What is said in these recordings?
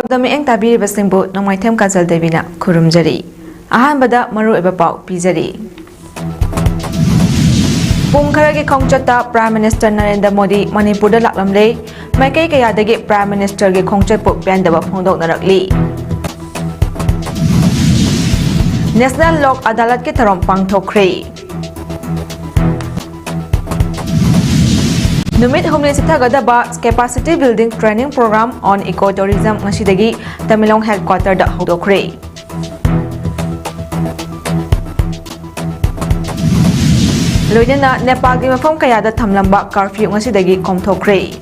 PAODAM eng tabiribasingbu Nongmaithem Kajal Devina khurumjari. Ahanbada maruoiba pau pijari. Pung kharagi khongchatta Prime Minister Narendra Modi Manipurda laklamle maikai kayadagi Prime Minister ge khongchatpu pyandaba phongdoknarakli. National Lok Adalat ke tharom pangthokre. Numit Humni Sithagadaba Capacity Building Training Program on Ecotourism ngasidagi Tamilong Headquarter da hodokre. Loidana Nepal gi mafam kayada thamlamba curfew ngasidagi komthokre.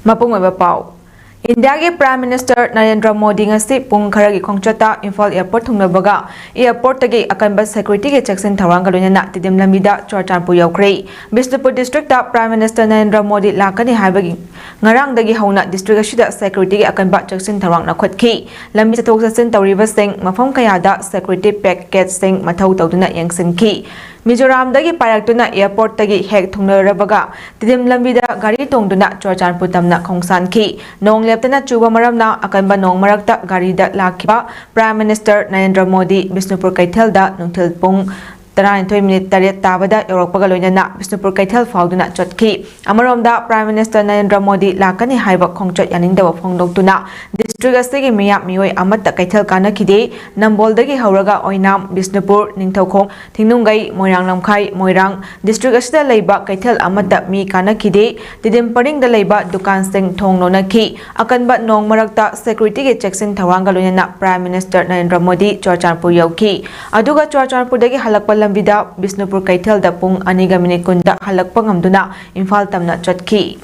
Mapung oiba pau India ke Prime Minister Narendra Modi ngasi pung kharagi khongchata Imphal Airport thungnabaga airport tagi akanba security ke checks-in thawang galona tidim lamida chorchanpur yaukre Bishnupur district ta Prime Minister Narendra Modi lakani haibagi ngarang dagi hauna district asida security ke akanba checks-in thawang na khotkhi lambi chathok chasin tawriba sing mafam kayada security package sing mathau tawduna yangsinki Mizoram dagi payakduna airport tagi hek thungnarabaga tidim lambida gari tongduna chorchanpur tamna khongsanki nong leptana chuba maramna akanba nong marakta gari da lakhiba Prime Minister Narendra Modi Bishnupur Kaithalda nungthil pung 32 minute taret tabada yorokpaga loinana Bishnupur Kaithal fauduna chotki amaromda Prime Minister Narendra Modi lakani haiba khongchot yaningdaba phongdoktuna district asigi miyap mioi amatta Kaithal kanakhide Namboldagi hauraga Oinam Bishnupur Ningthaukhong Thingnungai Moirang Namkhai Moirang district asida leiba Kaithal amatta mi kanakhide tidim paringda leiba dukan sing thong nonakhi akanba nong marakta security ge checks-in thawanga loinana Prime Minister Narendra Modi Chorchanpur yauki aduga Chorchanpur dagi halakpa lambida Bishnupur Kaithal da pung aniga minute kunda halakpa ngamduna Imphal tamna chotki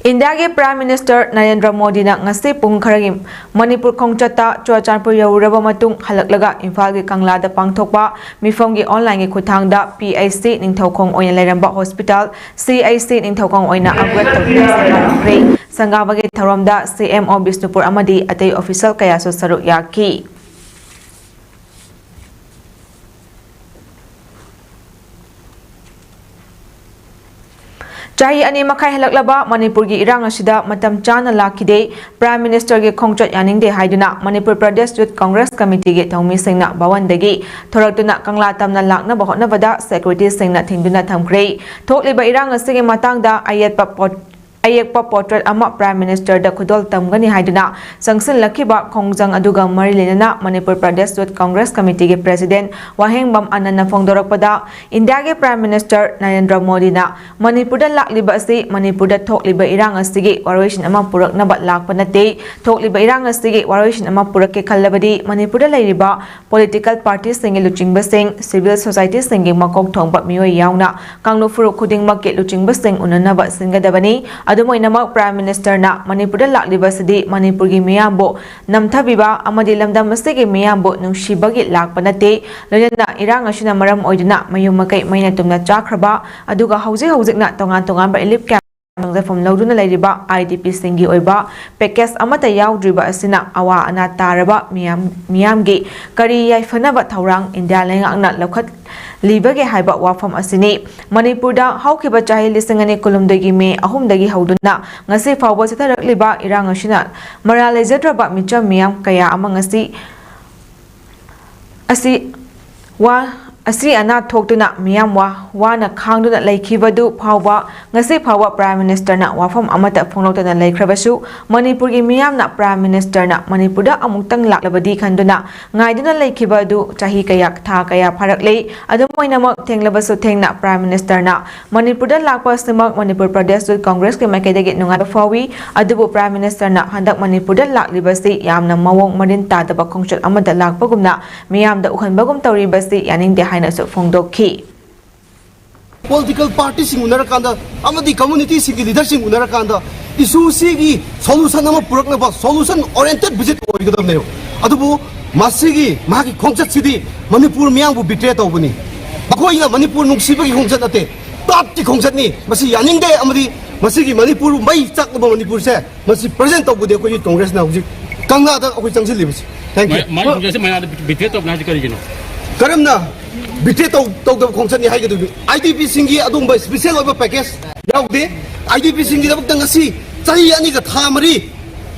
India ke Prime Minister Narendra Modi na ngasi pung kharagi Manipur khongchata Chorchanpur yauraba matung halaklaga Imphal ge Kangla da pangthokpa mifom ge online ge khuthangda PAC ningthaukhong oina leramba hospital CAC ningthaukhong oina upgrade tawre Sangabage tharomda CMO Bishnupur amadi atei official kayaso saruk yaki Chahi ani makai halaklaba Manipur gi irang asida matam chana lakhide Prime Minister ge khongchot yaningde haiduna Manipur Pradesh Youth Congress Committee ge thongmi singna bawandagi thoraktuna Kangla tamna lakna bahotna bada security singna thingduna thamkre thokliba irang asige matangda ayekpa portrait ama Prime Minister da khudol tamgani haiduna sangsin lakhiba khongjang aduga marilenana Manipur Pradesh Youth Congress Committee ge President Wahengbam Anana phongdorakpada India ge Prime Minister Narendra Modi na Manipur da lakliba asi Manipur da thokliba irang asigi waroisin ama purakna ba lakpa nate thokliba irang asigi waroisin ama purakke khallabadi Manipur da leiriba political parties singe luchingba sing civil society singe makok thongba mioi yauna kanglu furu khudingma ke luchingba sing unana ba singadabani Adumoinamak Prime Minister na Manipur da laklibasidi Manipur gi miyambo namthabiba amadi lamdam asigi miyambo nungsibagi lakpa nate loyana irang asina maram oiduna mayum makai maina tumna chakraba aduga hojikna tongan ba elip camp from Lauduna Ladiba IDP Singi Oiba Pekes Amata Yaudriba Asina Awa Ana Taraba Miamgi Kari Yaifanaba Taurang India Langna Lokat Libage Haiba Wafam Asini Manipurda Haukiba Chahi Lisangani Kulumdagi Me Ahumdagi Hauduna Ngasi Fawa Sitarak Liba Irang Asina Marale Zedraba Micha Miam Kaya Amangasi Asi ana thokduna miyamwa wana khangduna laikhibadu phawba ngasi phawba Prime Minister na wafam amata phonglokdana laikhrabasu Manipur gi miyamna Prime Minister na Manipurda amuktang laklabadi khanduna ngaiduna laikhibadu chahi kaya tha kaya pharakle adumoinamak thenglabasu thengna Prime Minister na Manipurda lakpa simak Manipur Pradesh Youth Congress ke makaidagi nunga fawi adubu Prime Minister na handak Manipurda laklibasi yamna mawong marin tadaba khongchot amada lakpagumna miyamda ukhanbagum tawribasi yaningde Political parties in Unarakanda, Amadi communities in leadership in Unarakanda, issue Sigi, solution of Puraknaba, solution oriented visit or Yudameo. Adubu, Masigi, Maki Concert City, Manipur Miang would betray Tobuni. Akoya Manipur Nuksibi Hongzate, Tati Hongsani, Masi Yaninde Amadi, Masigi Manipur, Mai Takaba Manipur said, Masi present of the Congress now, Kanga of Thank you. My betray of Najical. करमना बिटे तौदब खोंचनी हाइगदुबी IDP सिंगी अदुंबा special ओइबा package याउदे IDP सिंगी दबक तंगसी चाही अनि का था मरी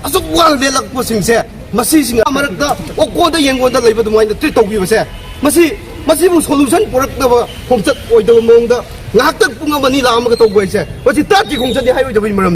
असुक वाल लेलकपो सिंगसे मसी सिंग अमरकदा ओकोदा येंगोदा लेबा दुमाइना ट्रीट तौबिबसे मसी मसीबु solution पुरकदब खोंचत ओइदब मोंगदा ngaktak punga mani la amaga tawboise wasi tati khongchani hayo jabi maram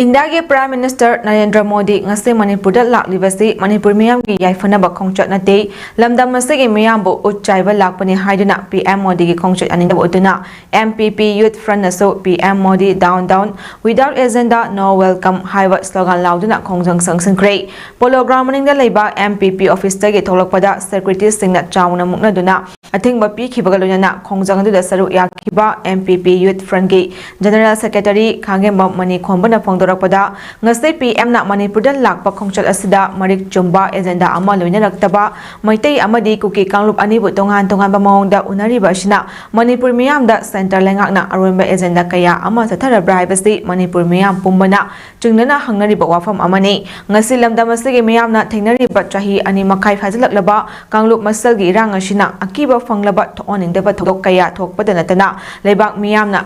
India के prime minister Narendra Modi ngase Manipur da laklibasi Manipur miyam gi yaifanaba khongchat nate lamdam masege miyam bo uchaiba lakpani haiduna PM Modi gi khongchat aninda utuna MPP Youth Front aso PM Modi down without agenda no welcome haiwa slogan lauduna khongjang sangsin krei polo ground maning da leiba MPP office ta gi tholakpada secretary singna chauna mukna duna athingba pi khibaga loina khongjang du da saru yakhiba MPP Youth Front gi general secretary khangem mani khombana pada ngasai PM na Manipur da lakpa khongchat asida marik chumba agenda ama loina raktaba maitai amadi kuki kanglup ani bu tongan ba maung da unari ba shina Manipur miyam da center lengak na arunba agenda kaya ama sathara bribasi Manipur miyam pumbana chungnana hangnari ba wafam amani ngasi lamda masige miyam na thengnari ba chahi ani makai phajlak laba kanglup masal gi rang ashina akiba fanglaba thoning da ba thok kaya thokpada natana lebak miyam na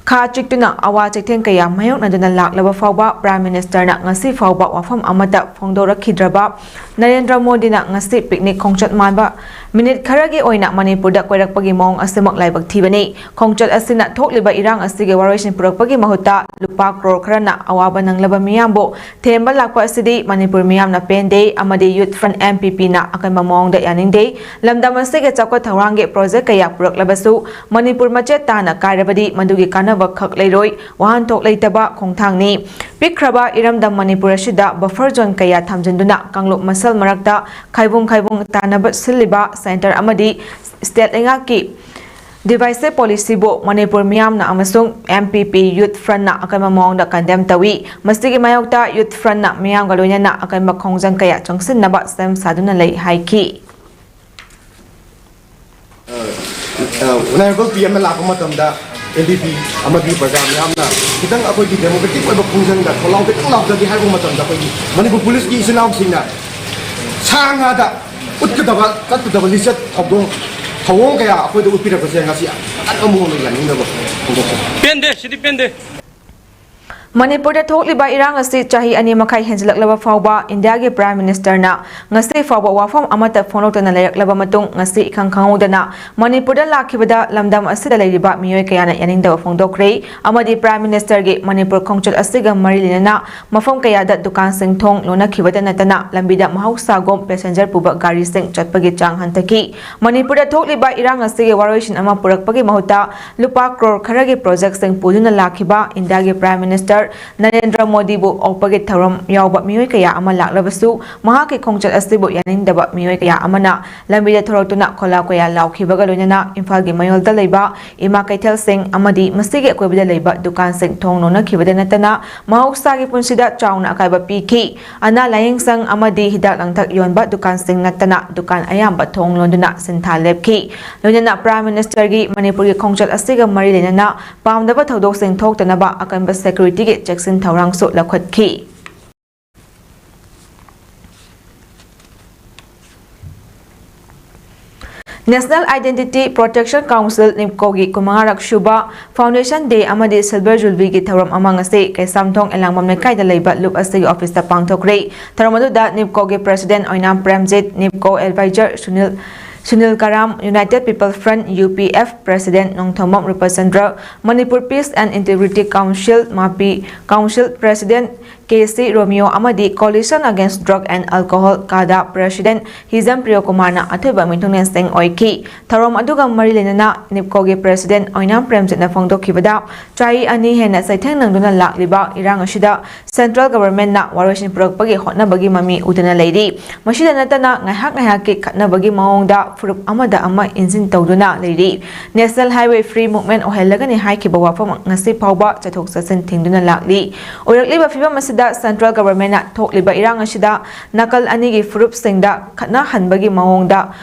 Kha chiktuna awa chektheng kaya mayok naduna laklaba fawba Prime Minister na ngasi fawba wafam amata phongdora khidraba Narendra Modi na ngasi picnic khongchat manba minute kharagi oina Manipur da koirakpagi mong asemak laibak thibani khongchat asina thokliba irang asige waroisin purakpagi mahuta lupa crore kharana awaba nanglaba miyambo themba lakpa asidi Manipur miyam na pende amadi Youth Front MPP na akanba mong da yaningde lamdam asige chakwa thawrange project kaya puraklabasu Manipur machet tana kairabadi mandugi kana khak leiroi wahan tok leitaba khongthangni pikraba iramdam Manipur asida buffer zone kaya thamjanduna kanglup masal marakta khaibung tanaba siliba center amadi state engaki device policy bo Manipur miyam na amasung MPP Youth Front na akanma mong da condemn tawi masigi mayokta Youth Front na miyam galonya na akanma khongjang kaya changsin naba sem saduna lei haiki honorable PM la ko matamda NDP amagi program yamna kitang akoi di democratic oiba khongjang da kholau de klang da di haibu matamda koi Manipur police ki isinaw singna sanga da utkadaba katdaba lisat thabdong thawong kaya akoi da upira ko senga si atamu no yaning da pende sidi pende Manipur da thokliba irang asi chahi ani makai henjlaklaba fawba India ge Prime Minister na ngasi fawba wafam amata phonotana layaklaba matung ngasi khangkhangudana Manipur da lakhibada lamdam asida leiriba miyoi kayana yaningda phongdokre amadi Prime Minister ge Manipur khongchot asiga marilina mafam kaya da dukan sing thong lona khibada natana lambida mahausa gom passenger puba gari sing chatpagi chang hantaki Manipur da thokliba irang asi ge waroisin ama purakpagi mahuta lupa crore kharagi project sing puduna lakhiba India ge Prime Minister Narendra Modi bu opage tharam yawba miyoi kaya ama laklabasu mahaki khongchat asibu yaningdaba miyoi kaya amana lambida thorotuna khola kaya laukhibaga loinana Imphal gi mayolda leiba ima kaithal sing amadi masigi akoibida leiba dukan sing thongnona khibada natana mahausa gi punsida chauna akaiba pikhi ana laying sang amadi hidak langthak yonba dukan sing natana dukan ayamba thonglonduna sintha lepki loinana Prime Minister gi Manipur gi khongchat asiga mari lenana pamdaba thodok sing thoktanaba akanba security Jackson Thaurang so lakhot ki National Identity Protection Council NIPCO gi kumangarak shuba Foundation Day amadi Silver Jubilee gi tharam amang ase kaisamthong elangmam ne kaida leiba loop ase gi office ta pangthokre tharamadu da NIPCO gi president oinam Premjit NIPCO advisor Sunil Karam, United People Front UPF President Nongthomam Rupachandra, Manipur Peace and Integrity Council MAPI Council President KC Romeo Amadi Coalition Against Drug and Alcohol KADA President Hizam Priyokumar na athoiba mithungnen seng oiki tharom aduga marilenana NIPCO gi President Oinam Premjit na phongdokhibada chai ani hena saitheng nangduna lakliba irang asida Central Government na waroisin purakpagi hotnabagi mami udana leiri masida natana ngaihak ki khatnabagi maongda furup amada ama injin tawduna leiri National Highway Free Movement ohelagani haikiba wafam ngasi phawba chathok chasin thingduna lakli orakliba fibam da Central Government na thokliba irang asida nakal ani gi furup singda khatna hanbagi maongda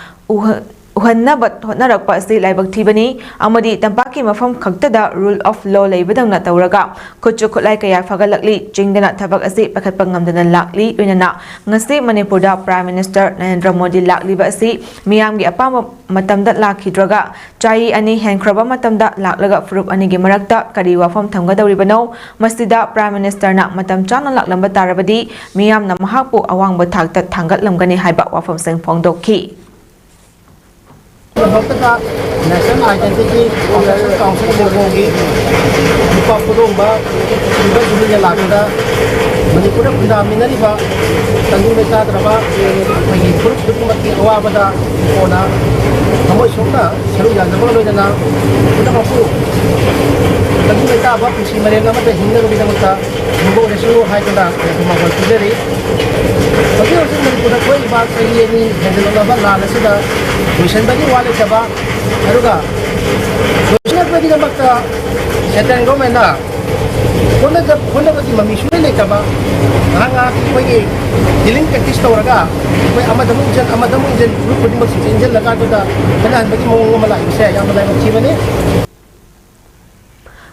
uhannaba hotnarakpa asi laibak thibani amadi tampaki mafam khaktada rule of law leibadangna tawraga khutchu khutlai kaya fagalakli chingdana thabak asi pakhatpa ngamdana lakli loinana ngasi manipurda prime minister Narendra Modi lakli ba asi miyamgi apama matamda lakhidraga chai ani henkraba matamda laklaga furup ani gi marakta kari wafam thamgadawribano masida prime minister na matam chana laklamba tarabadi miyamna mahakpu awangba thakta thangatlamgani haiba wafam seng phongdokhi National Identity Council Bogi Pudumba Jubilee Lagada Manipura Pundaminari Tandu Tadraba Purumati Awabada Ona Hamo Shona Saruya Nabolana Pudapu Tandu Taba Pusimarena Hindu Vidamata Mugo Resu Haikada Mabari Manipura Koi Bakari Hendelaba Lasida Mission bagi wale coba, aduga. Mission bagi nampak setan government na. Kona bagi mamisure le coba. Hanga bagi dealing practice tu raga. Bagi amadamu jen, group bagi masih jen laga tu dah. Kena bagi mau malai saya yang malai macam mana?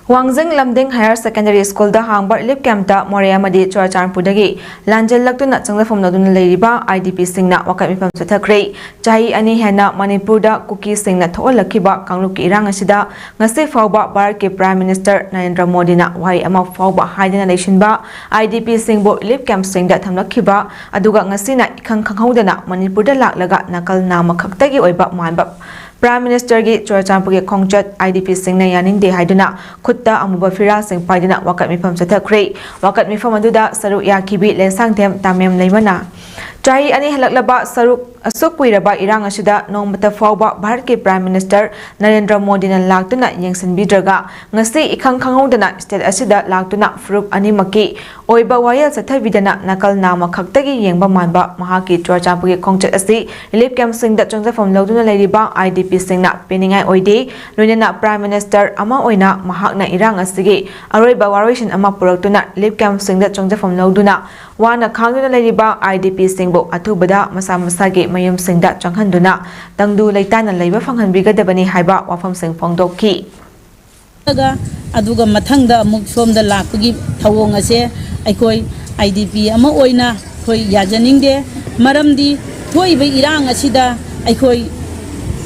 Wangjing Lamding Higher Secondary School da hangbar lip camp da Moria Madi Churachanpudagi Lanjal Laktuna Changlafam Nadun Leriba IDP Singna Wakat Mipam Suthakre Chahi Ani Hena Manipur da Kuki Singna Tholakiba Kangluki Irang Asida Ngasi Fawba Bharat ke Prime Minister Narendra Modi na Wai ama Fawba Haidana Nation ba IDP Singbo lip camp Sing da Thamlakiba Aduga Ngasi na Ikhang Khanghaudana Manipur da Laklaga Nakal Nama Khaktagi Oiba Manba Prime Minister gi Churachanpur Khongchat IDP Singna Yaning de Haiduna Khutta Amuba Fira Sing Paidana Wakat Mifam Sathakre Wakat Mifam aduda Saruk Yakibi Lensang Them Tamem Leimana Chahi Ani Halaklaba Saruk Asuk Puiraba Irang Asida Nongmata Fawba Bharat ke Prime Minister Narendra Modi na Laktuna Yengsan Bidraga Ngasi Ikhang Khanghaudana State Asida Laktuna Furup Animaki Oiba Wayal Sathavidana Nakal Nama Khaktagi Yengba Manba Mahaki Churachanpur Khongchat Asi Relief Camp Sing da Chongjafam Loduna Leiriba IDP Singna Peningai Oide Loinana Prime Minister Ama Oina Mahakna Irang Asigi Aroiba Warishin Ama Puraktuna Relief Camp Sing da Chongjafam Loduna Wana Khangduna Leiriba IDP Singbo Athubada Masa Masagi Mayum Singda Changhanduna Tangdu Leitana Leiba Fanghanbigadabani Haiba Wafam Sing Phongdokhi Aduga Mathangda Amuk Somda Lakpagi Thawong ase Aikoi IDP ama oina khoi yajaningde maramdi thoiba irang asida aikoi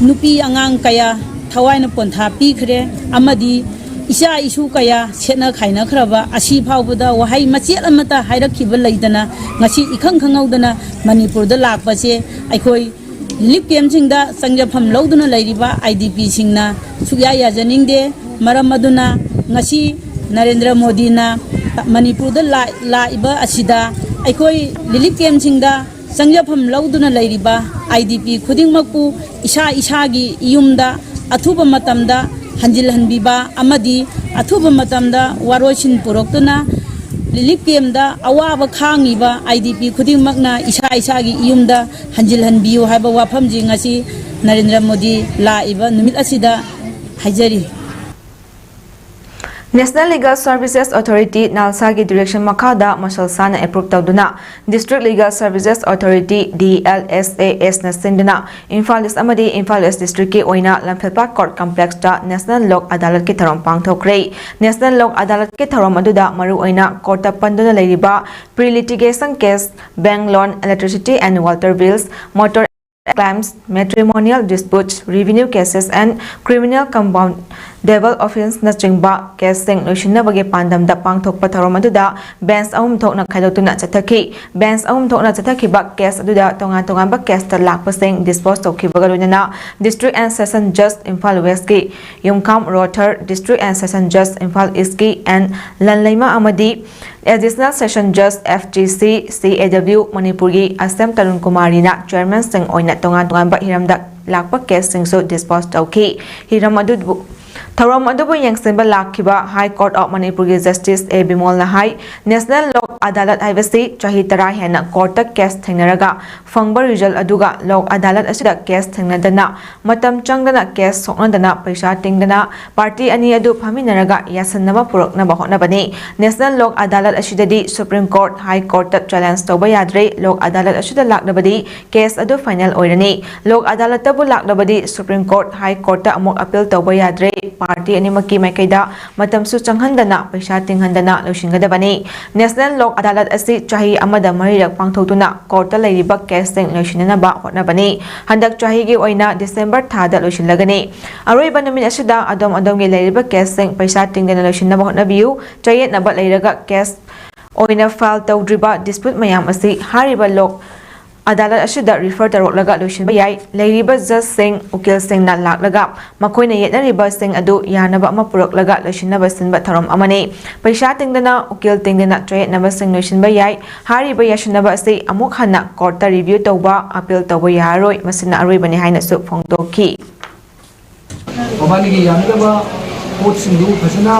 nupi angang kaya thawaina pontha pikhre amadi isa isu kaya sena khaina khraba asi phawbuda wahai machet amata hairakhiba leidana ngasi ikhang khangaudana manipur da lakpa se aikoi lip kem singda sangjafam lauduna leiriba IDP singna sugya yajaningde maram aduna ngasi Narendra Modi na Manipur da laiba asida aikoi lip kem singda sangjafam lauduna leiriba IDP khudingmakpu isagi iyumda athuba matamda hanjil hanbiba amadi athuba matamda waroshin puroktuna lip kemda awaba khangiba IDP khudingmakna isagi iyumda hanjil hanbiu haiba wafamji ngasi Narendra Modi laiba numit asida hajari National Legal Services Authority NALSA ki direction makada Marshal Sana approve tawduna District Legal Services Authority DLSAS na sinduna Imphal East amadi Imphal West District ki oina Lampheppa Court Complex ta National Lok Adalat ki tharom pangthokre National Lok Adalat ki tharom aduda maru oina court ta panduna leiriba pre-litigation case bank loan electricity and water bills motor claims matrimonial disputes revenue cases and criminal compound Devil offense na chingba casing loisina bagi pandam da pangthokpa tharom aduda bench ahum thokna khaidotuna chathaki bench ahum thokna chathaki ba case aduda tongan ba case ta lakpaseng dispose tokhibaga loinana district and session judge Imphal West ki Yumkham Rotor district and session judge Imphal East ki and Lanlaima amadi additional session judge FGC CAW Manipur gi Assam Tarun Kumari na chairman sing oina tongan ba hiramda lakpa case sing so dispose tokhi hiram adu Tharom adubu yangsenba lakhiba High Court of Manipur Justice A Bimol na High National Law Adalat haibasi chahi tara hena court case thengnaraga fangba result aduga Lok Adalat asida case thengnadana matam changdana case soknadana paisa tingdana party ani adu phaminaraga yasannaba puraknaba hotnabani National Lok Adalat asidadi Supreme Court High Court challenge tawba yadre Lok Adalat asida laknabadi case adu final oirani Lok Adalat tabu laknabadi Supreme Court High Court amok appeal tawba yadre party ani maki maikaida matam su changhandana paisa tinghandana losingadabani National Lok Adalat asi chahi amada marirak pangthotuna court lairiba case teng losinanaba hotnabani handak chahi gi oina December thada losinlagani aroiba namin asida adom gi lairiba case teng paisa tingdana losinaba hotnabiu chayet naba lairaga case oina file tawdriba dispute mayam asi hariba Lok Adalat asida refer tarok losinba yai lairiba judge sing ukil sing na laklaga makoina yetnariba sing adu yanaba ama puraklaga losinaba sinba tharom amani paisa tingdana ukil tingdana chayet naba sing losinba yai hariba yasinaba asi amuk hana court ta review tawba appeal tawba yaroi masina aroibani haina su phongtokhi Obani yanaba court sindu phasana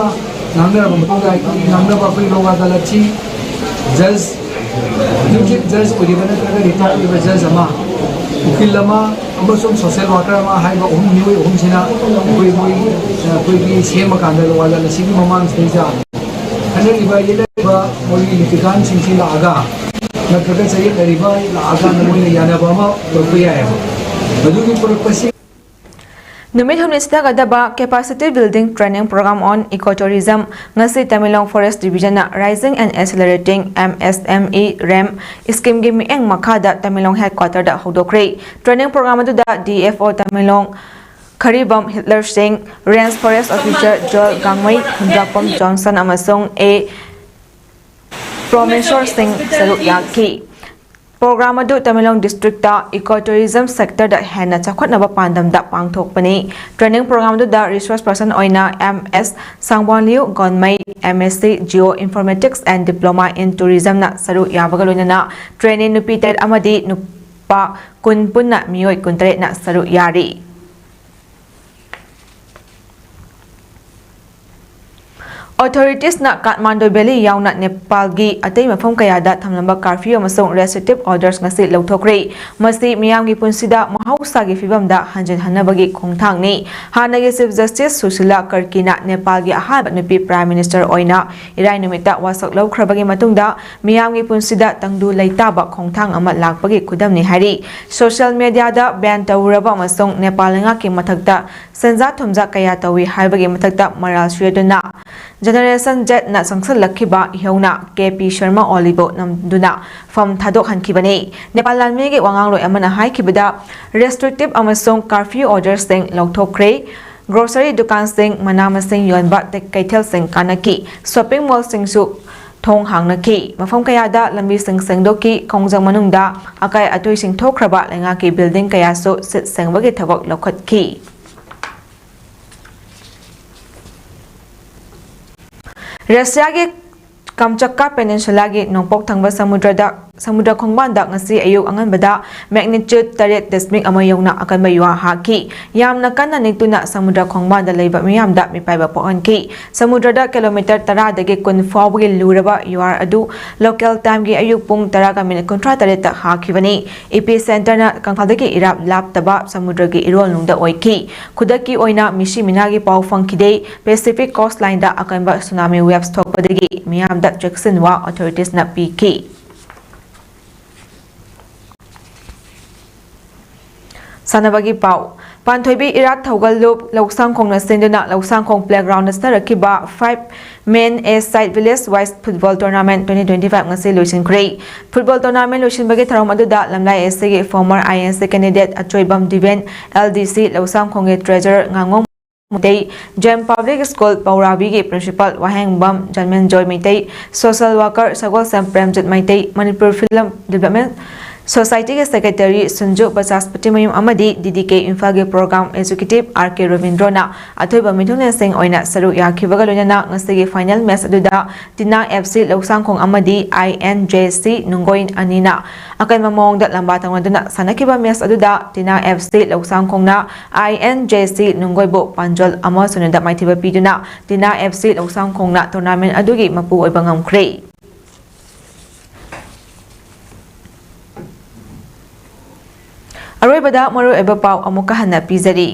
nangnaraba matongda nangnaba koi Lok Adalat chi judge judge odibana traga retired judge ama ukil ama amasum social worker ama haiba niwe sina koi gi sema kanda Lok Adalat si mamang stage ana riba yela mori litigan singsi la aga na traga sai riba la aga na mori yanaba ma propriya hai badugi purpose Numit humnisda gadaba capacity building training program on ecotourism ngasi Tamilong Forest Division na Rising and Accelerating MSME RAM scheme gi mieng makhada Tamilong headquarter da hodokre training program adu da DFO Tamilong Kharibam Hitler Singh Range Forest Officer Joel Gangmai Hundrapam Johnson amasong A Promesor Singh saru yaki Program adu Tamilong District da Ecotourism sector da hena chakhotnaba pandam da pangthokpani training program adu da resource person oina MS Sangwanliu Gonmai MSc Geo Informatics and Diploma in Tourism na saru yabaga loinana training nupi tet amadi nupa kun punna mioi kuntare na saru yari Authorities na Kathmandu Valley yauna Nepal gi atay mafam kaya da thamlamba curfew amasong restrictive orders ngasi lauthokre masi miyam gi punsida mahausa gi fibam da hanjin hanabagi khongthang ni hanagi Chief Justice Susila Karkina Nepal gi ahaba nupi Prime Minister oina irai numita wasak laukrabagi matungda miyam gi punsida tangdu laitaba khongthang ama lakpagi khudam ni hari social media da ban tawraba amasong Nepal nga ki mathakta senja thumja kaya tawi haibagi mathakta maral shreduna Generation Z na sangsal lakhiba ihauna KP Sharma Olibo namduna from thadok hankibani Nepal lanmi gi wangang loi amana haikibada restrictive amasong curfew orders sing lauthokre grocery dukan sing manama sing yonba kaithel sing kanaki shopping mall sing su thong hangnaki mafam kaya da lambi sing sengdoki khongjang manungda akai atoi sing thokraba lenga ki building kaya so sit sengbagi thabak lokhatki Russia gi Kamchakka Peninsula gi nongpok thangba samudra khongbanda ngasi ayuk anganbada magnitude 8.1 yauna akanba yuwa haki yamna kanna niktuna samudra khongbanda leiba miyamda mipaiba pohanki samudrada kilometer 10 dagi kun fawgi luraba yuar adu local time gi ayuk pung 10 ga minute kontra 8 ta hakibani epicenter na kangphaldagi irap laptaba samudra gi irol nungda oiki khudaki oina mishi minagi pau fangkide Pacific coastline da akanba tsunami waves thokpadagi miyamda Jackson wa authorities na piki Sanabagi pau Panthoibi Irat Thogal Loop Loksang Khong na senduna Loksang Khong Playground na rakiba 5 men A side village wise football tournament 2025 ngasi loisin krei football tournament loisin bagi tharom aduda lamlai SC gi former INC candidate Achoibam Diven LDC Loksang Khong ge treasurer ngangong Mutei Gem Public School Paurabi gi principal Wahengbam Janmen Joy Maitai social worker Sagol Sam Premjit Maitai Manipur Film Development Society के secretary सुंजु बजाजपति मयुम अमदी DDK Imphal के programme educative RK रविंद्रना अथोइबा मिथुने Singh ओइना सरु याखिबगा लोइना ngasi final match aduda Tina FC Loksangkhong amadi INJC Nungoin Anina akan mamongda lamba tangwaduna sanakiba match aduda Tina FC Loksangkhong na INJC Nungoibo Panjol ama sunada maithiba piduna Tina FC Loksangkhong na tournament adugi mapu oiba ngamkhre ꯑꯔꯣꯏꯕꯗ ꯃꯔꯨꯑꯣꯏꯕ ꯄꯥꯎ ꯑꯃꯨꯛꯀ ꯍꯟꯅ ꯄꯤꯖꯔꯤ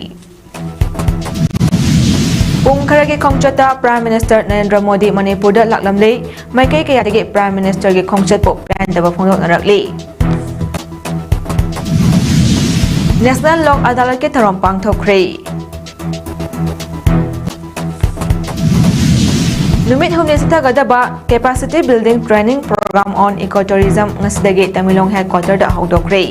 ꯄꯨꯡ ꯈꯔꯒꯤ ꯈꯣꯡꯆꯠꯇ prime minister Narendra Modi ꯃꯅꯤꯄꯨꯔꯗ ꯂꯥꯛꯂꯝꯂꯦ ꯃꯥꯏꯀꯩ ꯀꯌꯥꯗꯒꯤ ꯄ꯭ꯔꯥꯏꯝ ꯃꯤꯅꯤꯁꯇꯔꯒꯤ ꯈꯣꯡꯆꯠꯄꯨ ꯄꯦꯟꯗꯕ ꯐꯣꯡꯗꯣꯛꯅꯔꯛꯂꯤ ꯅꯦꯁꯅꯦꯜ ꯂꯣꯛ ꯑꯗꯥꯂꯠꯀꯤ ꯊꯧꯔꯝ ꯄꯥꯡꯊꯣꯛꯈ꯭ꯔꯦ ꯅꯨꯃꯤꯠ ꯍꯨꯝꯅꯤ ꯆꯠꯊꯒꯗꯕ ꯀꯦꯄꯥꯁꯤꯇꯤ ꯕꯤꯜꯗꯤꯡ ꯇ꯭ꯔꯦꯅꯤꯡ ꯄ꯭ꯔꯣꯒ꯭ꯔꯥꯝ ꯑꯣꯟ ꯏꯀꯣꯇꯨꯔꯤꯖꯝ ꯉꯁꯤꯗꯒꯤ ꯇꯃꯦꯡꯂꯣꯡ ꯍꯦꯗꯀ꯭ꯋꯥꯇꯔꯗ ꯍꯧꯗꯣꯛꯈ꯭ꯔꯦ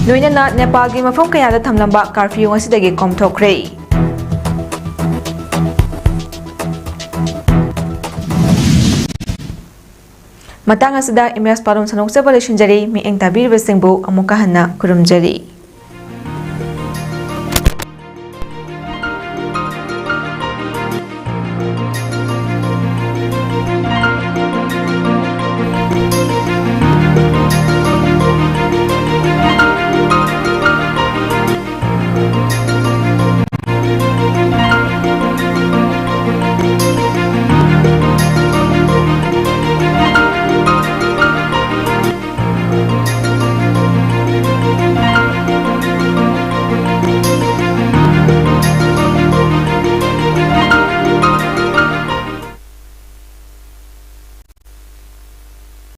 ꯂꯣꯏꯅꯅ ꯅꯦꯄꯥꯜꯒꯤ ꯃꯐꯝ ꯀꯌꯥꯗ ꯊꯝꯂꯝꯕ ꯀꯥꯔꯐ꯭ꯌꯨ ꯉꯁꯤꯗꯒꯤ ꯀꯣꯝꯊꯣꯛꯈ꯭ꯔꯦ ꯃꯇꯥꯡ ꯑꯁꯤꯗ ꯏꯃꯦꯖ ꯄꯥꯎꯗꯝ ꯁꯟꯗꯣꯛꯆꯕ ꯂꯣꯏꯁꯤꯟꯖꯔꯤ ꯃꯤꯠꯌꯦꯡ ꯇꯥꯕꯤꯔꯤꯕꯁꯤꯡꯕꯨ ꯑꯃꯨꯛꯀ ꯍꯟꯅ ꯈꯨꯔꯨꯝꯖꯔꯤ